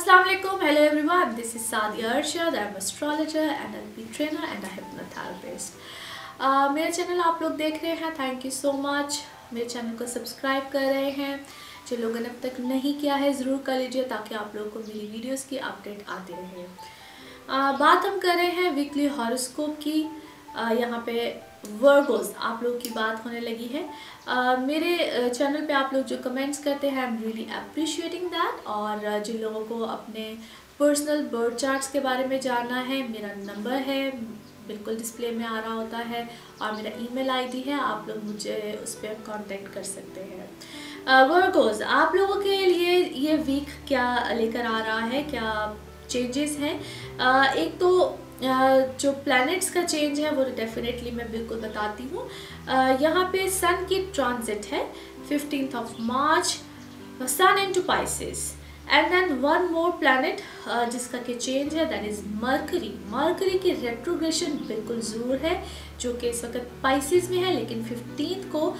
Assalamualaikum, hello everyone. This is Sadia Arshad. I'm an astrologer, NLP trainer and a hypnotherapist. मेरा channel आप लोग देख रहे हैं, थैंक यू सो मच. मेरे चैनल को सब्सक्राइब कर रहे हैं. जो लोगों ने अब तक नहीं किया है ज़रूर कर लीजिए ताकि आप लोगों को मेरी वीडियोस की अपडेट आती रहे. बात हम कर रहे हैं वीकली हॉरोस्कोप की. यहाँ पे वर्गोस आप लोगों की बात होने लगी है. मेरे चैनल पे आप लोग जो कमेंट्स करते हैं I am really appreciating that. और जिन लोगों को अपने पर्सनल बर्थ चार्ट्स के बारे में जानना है, मेरा नंबर है बिल्कुल डिस्प्ले में आ रहा होता है और मेरा ईमेल आईडी है, आप लोग मुझे उस पर कांटेक्ट कर सकते हैं. वर्गोस आप लोगों के लिए ये वीक क्या लेकर आ रहा है, क्या चेंजेस हैं. एक तो जो प्लैनेट्स का चेंज है वो डेफिनेटली मैं बिल्कुल बताती हूँ. यहाँ पे सन की ट्रांजिट है 15th of March, Sun into Pisces. And then one more planet जिसका कि चेंज है दैट इज़ मरकरी. मरकरी की रेट्रोग्रेशन बिल्कुल ज़रूर है जो कि इस वक्त पाइसेस में है, लेकिन 15th को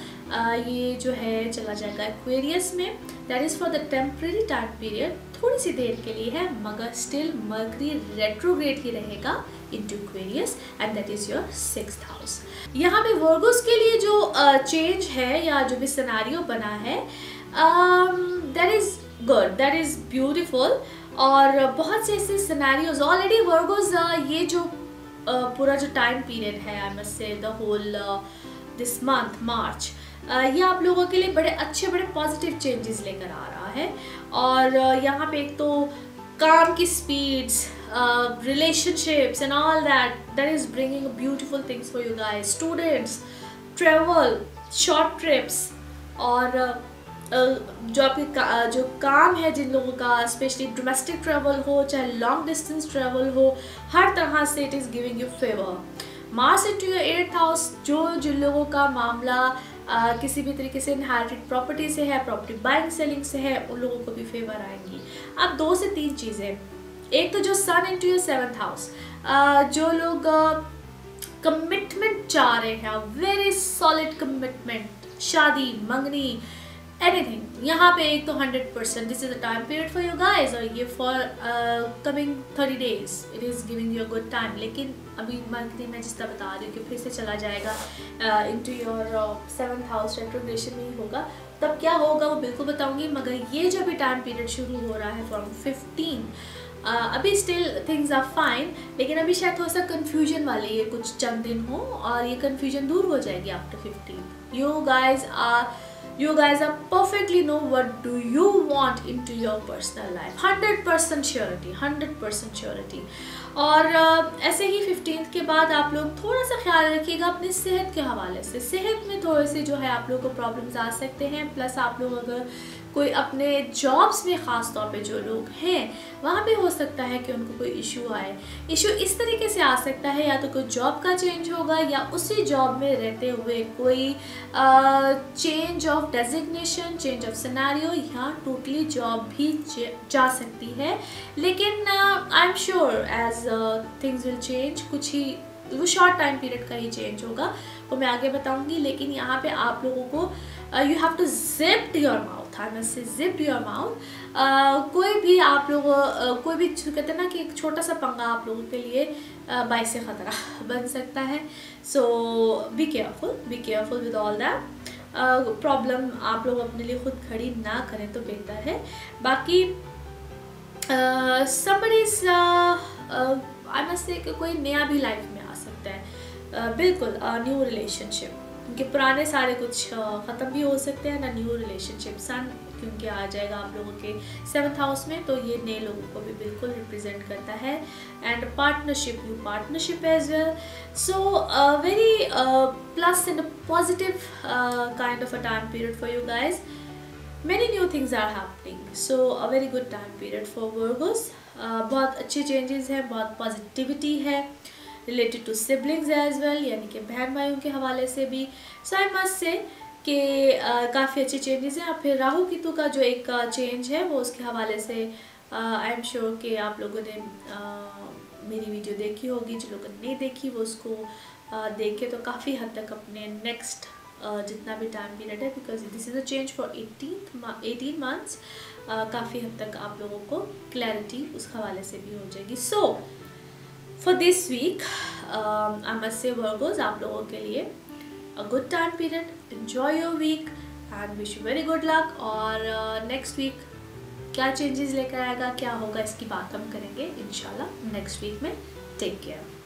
ये जो है चला जाएगा एक्वेरियस में. That is for the temporary time period, थोड़ी सी देर के लिए है, मगर स्टिल मरकरी रेट्रोग्रेड ही रहेगा into Aquarius and that is your 6th house. यहाँ पे वर्गोस के लिए जो चेंज है या जो भी सिनेरियो बना है that is good, that is beautiful. और बहुत से ऐसे सिनेरियोज ऑलरेडी वर्गोस ये जो पूरा जो टाइम पीरियड है I must say the whole this month March, ये आप लोगों के लिए बड़े अच्छे बड़े पॉजिटिव चेंजेस लेकर आ रहा है. और यहाँ पे एक तो काम की speeds, relationships and all that is bringing beautiful things for you guys. Students, travel, short trips और जो आपके जो काम है जिन लोगों का, स्पेशली डोमेस्टिक ट्रैवल हो चाहे लॉन्ग डिस्टेंस ट्रैवल हो, हर तरह से it is giving you favour. Mars into your 8th house, जिन लोगों का मामला किसी भी तरीके से इनहेरिटेड प्रॉपर्टी से है, प्रॉपर्टी बाइंग सेलिंग से है, उन लोगों को भी फेवर आएंगी. अब 2 से 3 चीज़ें. एक तो जो सन इनटू योर 7th हाउस, जो लोग कमिटमेंट चाह रहे हैं, वेरी सॉलिड कमिटमेंट, शादी मंगनी एनीथिंग, यहाँ पे एक तो 100% this is the time period for you guys. और ये for coming 30 days it is giving you a good time. लेकिन अभी मंथली मैं जिस तरह बता रही हूँ कि फिर से चला जाएगा into your 7th house, retrogression में ही होगा. तब क्या होगा वो बिल्कुल बताऊंगी. मगर ये जो भी टाइम पीरियड शुरू हो रहा है फ्रॉम 15, अभी स्टिल थिंग्स आर फाइन, लेकिन अभी शायद थोड़ा सा कन्फ्यूजन वाले ये कुछ चंद दिन हो और ये कन्फ्यूजन दूर हो जाएगी after 15. You guys are perfectly know what do you want into your personal life. 100% surety, 100% surety. और ऐसे ही 15th के बाद आप लोग थोड़ा सा ख्याल रखिएगा अपनी सेहत के हवाले से. सेहत में थोड़े से जो है आप लोगों को प्रॉब्लम्स आ सकते हैं. प्लस आप लोग अगर कोई अपने जॉब्स में ख़ास तौर पे जो लोग हैं वहाँ पे हो सकता है कि उनको कोई इशू आए. इशू इस तरीके से आ सकता है, या तो कोई जॉब का चेंज होगा या उसी जॉब में रहते हुए कोई change of designation, change of scenario, या टोटली जॉब भी जा सकती है. लेकिन I am sure as things will change. कुछ ही वो शॉर्ट टाइम पीरियड का ही चेंज होगा, वो मैं आगे बताऊंगी. लेकिन यहाँ पे आप लोगों को you have to zip your mouth, I must say zip your mouth. कोई भी आप लोग कोई भी कहते हैं ना कि एक छोटा सा पंगा आप लोगों के लिए बाइस से ख़तरा बन सकता है. So be careful with all that. Problem आप लोग अपने लिए खुद खड़ी ना करें तो बेहतर है. बाकी somebody's आई मस्ट से कोई नया भी लाइफ में आ सकता है. बिल्कुल न्यू रिलेशनशिप, क्योंकि पुराने सारे कुछ ख़त्म भी हो सकते हैं ना. न्यू रिलेशनशिप सन क्योंकि आ जाएगा आप लोगों के 7th हाउस में, तो ये नए लोगों को भी बिल्कुल रिप्रेजेंट करता है. And partnership, new partnership as well. So very plus and positive kind of a time period for you guys. Many new things are happening, so a very good time period for Virgos. बहुत अच्छे changes हैं, बहुत positivity है related to siblings as well, यानी कि बहन भाइयों के हवाले से भी. So I must say कि काफ़ी अच्छे changes हैं. अब फिर राहु केतु का जो एक change है वो उसके हवाले से I am sure कि आप लोगों ने मेरी वीडियो देखी होगी. जो लोगों ने नहीं देखी वो उसको देखे तो काफ़ी हद तक अपने नेक्स्ट जितना भी टाइम पीरियड है, because this is a change for 18 months. काफ़ी हद तक आप लोगों को क्लैरिटी उस हवाले से भी हो जाएगी। So for this week I must say Virgos, आप लोगों के लिए a good time period, enjoy your week and wish you very good luck. और नेक्स्ट वीक क्या चेंजेस लेकर आएगा, क्या होगा, इसकी बात हम करेंगे इंशाल्लाह नेक्स्ट वीक में। Take care.